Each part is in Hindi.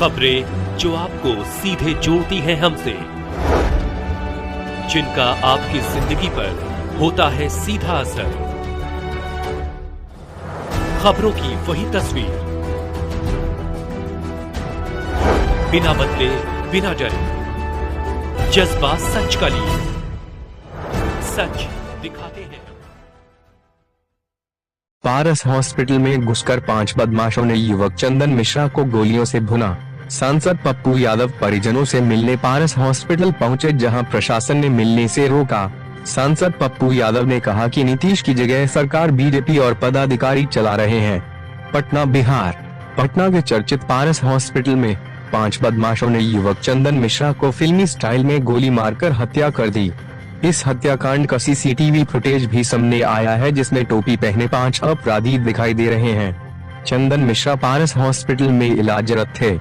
खबरें जो आपको सीधे जोड़ती हैं हमसे, जिनका आपकी जिंदगी पर होता है सीधा असर। खबरों की वही तस्वीर, बिना बदले बिना डरे, जज्बा सच का लिए, सच दिखाते हैं। पारस हॉस्पिटल में घुसकर 5 बदमाशों ने युवक चंदन मिश्रा को गोलियों से भुना। सांसद पप्पू यादव परिजनों से मिलने पारस हॉस्पिटल पहुंचे, जहां प्रशासन ने मिलने से रोका। सांसद पप्पू यादव ने कहा कि नीतीश की जगह सरकार बीजेपी और पदाधिकारी चला रहे हैं। पटना, बिहार। पटना के चर्चित पारस हॉस्पिटल में 5 बदमाशों ने युवक चंदन मिश्रा को फिल्मी स्टाइल में गोली मारकर हत्या कर दी। इस हत्याकांड का सीसीटीवी फुटेज भी सामने आया है, जिसमें टोपी पहने 5 अपराधी दिखाई दे रहे हैं। चंदन मिश्रा पारस हॉस्पिटल में इलाजरत थे।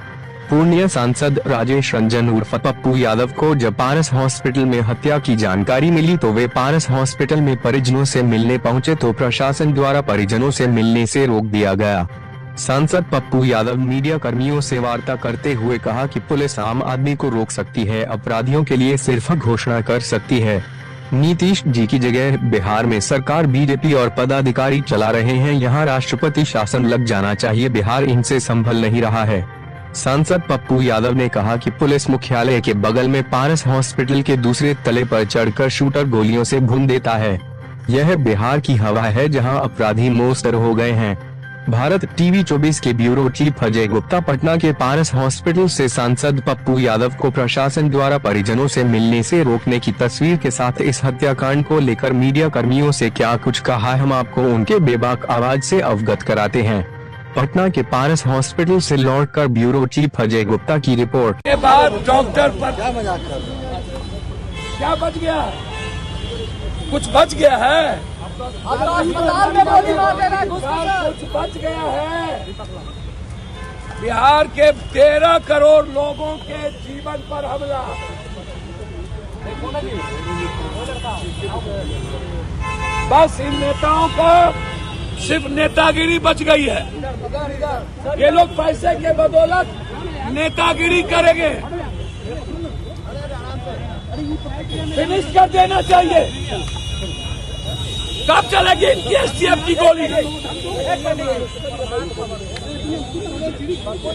पूर्णिया सांसद राजेश रंजन उर्फ पप्पू यादव को जब पारस हॉस्पिटल में हत्या की जानकारी मिली तो वे पारस हॉस्पिटल में परिजनों से मिलने पहुंचे, तो प्रशासन द्वारा परिजनों से मिलने से रोक दिया गया। सांसद पप्पू यादव मीडिया कर्मियों से वार्ता करते हुए कहा कि पुलिस आम आदमी को रोक सकती है, अपराधियों के लिए सिर्फ घोषणा कर सकती है। नीतीश जी की जगह बिहार में सरकार बीजेपी और पदाधिकारी चला रहे हैं। यहाँ राष्ट्रपति शासन लग जाना चाहिए, बिहार इनसे संभल नहीं रहा है। सांसद पप्पू यादव ने कहा कि पुलिस मुख्यालय के बगल में पारस हॉस्पिटल के दूसरे तले पर चढ़कर शूटर गोलियों से भून देता है। यह बिहार की हवा है, जहां अपराधी मोस्तर हो गए हैं। भारत टीवी 24 के ब्यूरो चीफ अजय गुप्ता। पटना के पारस हॉस्पिटल से सांसद पप्पू यादव को प्रशासन द्वारा परिजनों से मिलने से रोकने की तस्वीर के साथ इस हत्याकांड को लेकर मीडिया कर्मियों से क्या कुछ कहा, हम आपको उनके बेबाक आवाज से अवगत कराते हैं। पटना के पारस हॉस्पिटल से लौटकर ब्यूरो चीफ अजय गुप्ता की रिपोर्ट। के बाद डॉक्टर पर क्या बच गया? कुछ बच गया है? अस्पताल में गोली मार देना, कुछ बच गया है? बिहार के 13 करोड़ लोगों के जीवन पर हमला। बस इन नेताओं का सिर्फ नेतागिरी बच गई है। ये लोग पैसे के बदौलत नेतागिरी करेंगे। फिनिश कर देना चाहिए। कब चलेगी इनकी एसटीएफ की गोली?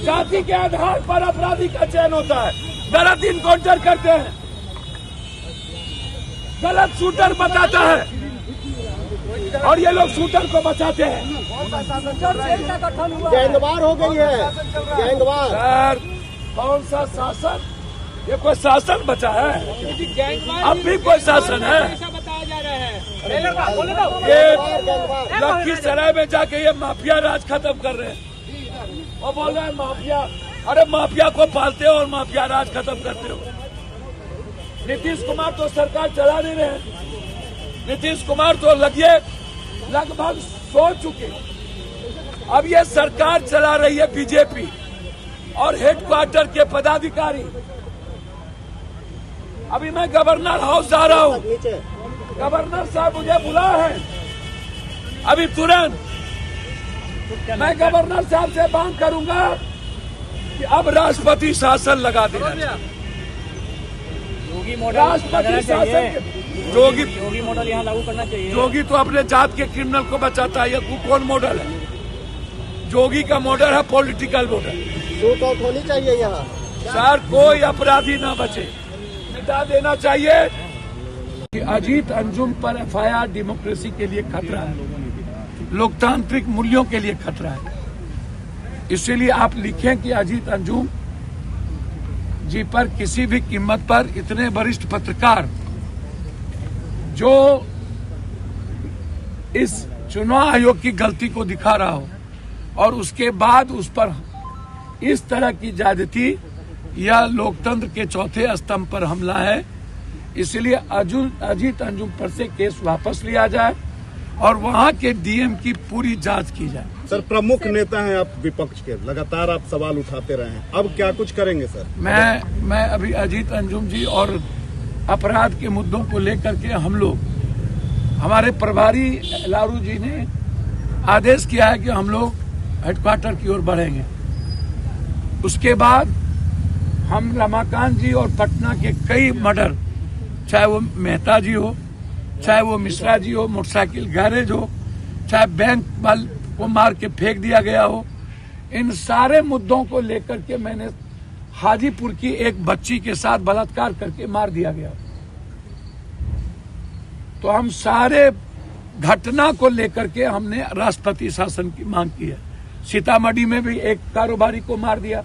जाति के आधार पर अपराधी का चयन होता है, गलत इनकाउंटर करते हैं, गलत शूटर बताता है और ये लोग शूटर को बचाते हैं। गैंगवार हो गई है, गैंगवार। सर, कौन सा शासन? ये कोई शासन बचा है? अब भी कोई शासन है? ये लखीसराय में जाके ये माफिया राज खत्म कर रहे हैं। वो बोल रहे हैं माफिया। अरे माफिया को पालते हो और माफिया राज खत्म करते हो। नीतीश कुमार तो सरकार चला नहीं रहे। नीतीश कुमार तो लगभग सो चुके। अब ये सरकार चला रही है बीजेपी और हेडक्वार्टर के पदाधिकारी। अभी मैं गवर्नर हाउस जा रहा हूँ, गवर्नर साहब मुझे बुला है। अभी तुरंत मैं गवर्नर साहब से मांग करूंगा कि अब राष्ट्रपति शासन लगा देना। राष्ट्रपति शासन, जोगी मॉडल यहाँ लागू करना चाहिए। जोगी तो अपने जात के क्रिमिनल को बचाता है। ये कौन मॉडल है? जोगी का मॉडल है पॉलिटिकल मॉडल। शूट आउट होनी चाहिए यहाँ। सर, कोई अपराधी ना बचे, मिटा देना चाहिए। कि अजीत अंजुम पर एफआईआर डेमोक्रेसी के लिए खतरा है, लोकतांत्रिक मूल्यों के लिए खतरा है। इसीलिए आप लिखें कि अजीत अंजुम जी पर किसी भी कीमत पर इतने वरिष्ठ पत्रकार जो इस चुनाव आयोग की गलती को दिखा रहा हो और उसके बाद उस पर इस तरह की ज्यादती या लोकतंत्र के चौथे स्तंभ पर हमला है। इसलिए अजीत अंजुम पर से केस वापस लिया जाए और वहां के डीएम की पूरी जांच की जाए। सर, प्रमुख नेता हैं आप विपक्ष के, लगातार आप सवाल उठाते रहे हैं, अब क्या कुछ करेंगे सर? मैं अभी अजीत अंजुम जी और अपराध के मुद्दों को लेकर के हम लोग, हमारे प्रभारी लारू जी ने आदेश किया है कि हम लोग हेडक्वार्टर की ओर बढ़ेंगे। उसके बाद हम रमाकांत जी और पटना के कई मर्डर, चाहे वो मेहता जी हो, चाहे वो मिश्रा जी हो, मोटरसाइकिल गैरेज हो, चाहे बैंक वाल को मार के फेंक दिया गया हो, इन सारे मुद्दों को लेकर के मैंने हाजीपुर की एक बच्ची के साथ बलात्कार करके मार दिया गया। तो हम सारे घटना को लेकर के हमने राष्ट्रपति शासन की मांग की है। सीतामढ़ी में भी एक कारोबारी को मार दिया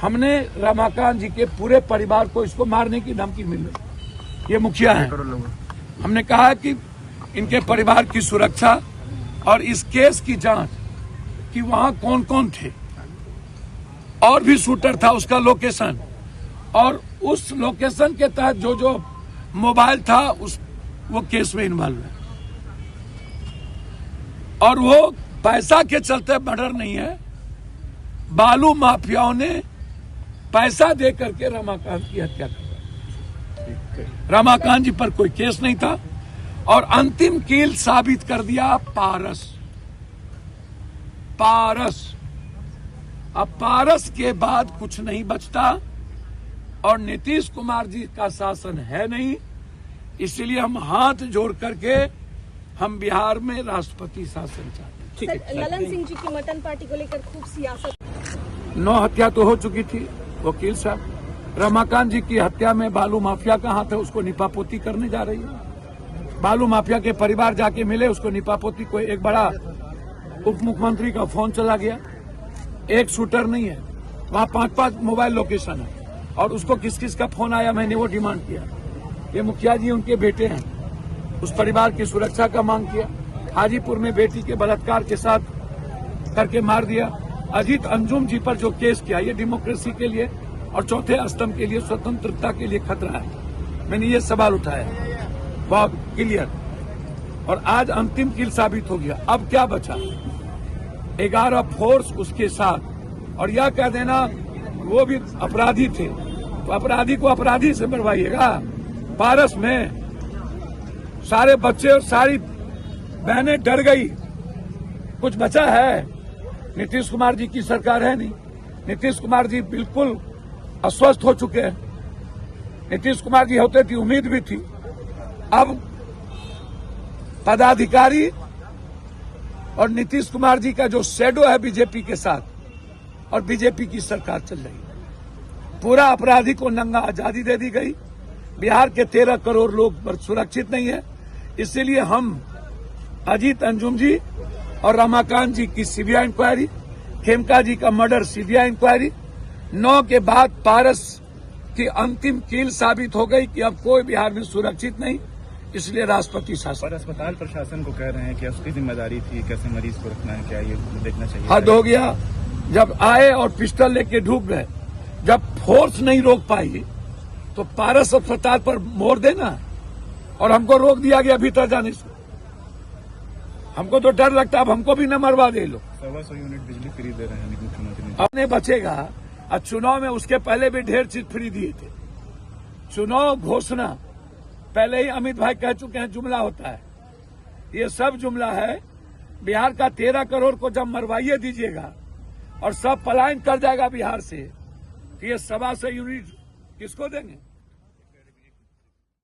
हमने, रमाकांत जी के पूरे परिवार को इसको मारने की धमकी मिल रही। ये मुखिया है, हमने कहा कि इनके परिवार की सुरक्षा और इस केस की जांच कि वहां कौन कौन थे, और भी शूटर था, उसका लोकेशन, और उस लोकेशन के तहत जो जो मोबाइल था वो केस में इन्वॉल्व है। और वो पैसा के चलते मर्डर नहीं है, बालू माफियाओं ने पैसा दे करके रमाकांत की हत्या कर। रमाकांत जी पर कोई केस नहीं था और अंतिम कील साबित कर दिया पारस। अब पारस के बाद कुछ नहीं बचता और नीतीश कुमार जी का शासन है नहीं, इसलिए हम हाथ जोड़ करके हम बिहार में राष्ट्रपति शासन चाहते हैं। सर, ललन सिंह जी की मटन पार्टी को लेकर खूब सियासत। 9 हत्या तो हो चुकी थी वकील साहब। रमाकांत जी की हत्या में बालू माफिया का हाथ है, उसको निपापोती करने जा रही है। बालू माफिया के परिवार जाके मिले, उसको निपापोती को एक बड़ा उप मुख्यमंत्री का फोन चला गया। एक शूटर नहीं है, वहां 5-5 मोबाइल लोकेशन है और उसको किस किस का फोन आया, मैंने वो डिमांड किया। ये मुखिया जी उनके बेटे हैं, उस परिवार की सुरक्षा का मांग किया। हाजीपुर में बेटी के बलात्कार के साथ करके मार दिया। अजीत अंजुम जी पर जो केस किया, ये डेमोक्रेसी के लिए और चौथे स्तंभ के लिए, स्वतंत्रता के लिए खतरा है। मैंने ये सवाल उठाया, बहुत क्लियर, और आज अंतिम कील साबित हो गया। अब क्या बचा? 11 फोर्स उसके साथ, और यह कह देना वो भी अपराधी थे, तो अपराधी को अपराधी से मरवाइएगा। पारस में सारे बच्चे और सारी बहनें डर गई, कुछ बचा है? नीतीश कुमार जी की सरकार है नहीं, नीतीश कुमार जी बिल्कुल अस्वस्थ हो चुके हैं। नीतीश कुमार जी होते थी, उम्मीद भी थी। अब पदाधिकारी और नीतीश कुमार जी का जो शैडो है बीजेपी के साथ, और बीजेपी की सरकार चल रही है। पूरा अपराधी को नंगा आजादी दे दी गई। बिहार के 13 करोड़ लोग सुरक्षित नहीं है, इसीलिए हम अजीत अंजुम जी और रमाकांत जी की सीबीआई इंक्वायरी, खेमका जी का मर्डर सीबीआई इंक्वायरी, 9 के बाद पारस की अंतिम कील साबित हो गई कि अब कोई बिहार में सुरक्षित नहीं, इसलिए राष्ट्रपति शासन। और अस्पताल प्रशासन को कह रहे हैं कि उसकी जिम्मेदारी थी, कैसे मरीज को रखना है, क्या ये देखना चाहिए? हद हो गया। जब आए और पिस्टल लेके ढूक गए, जब फोर्स नहीं रोक पाई तो पारस अस्पताल पर मोड़ देना, और हमको रोक दिया गया भीतर जाने से। हमको तो डर लगता, अब हमको भी न मरवा दे लो। 125 यूनिट बिजली फ्री दे रहे हैं मुख्यमंत्री। अब नहीं बचेगा। और चुनाव में उसके पहले भी ढेर चीज फ्री दिए थे। चुनाव घोषणा पहले ही अमित भाई कह चुके हैं जुमला होता है, ये सब जुमला है। बिहार का 13 करोड़ को जब मरवाइए दीजिएगा और सब पलायन कर जाएगा बिहार से, तो ये 125 यूनिट किसको देंगे?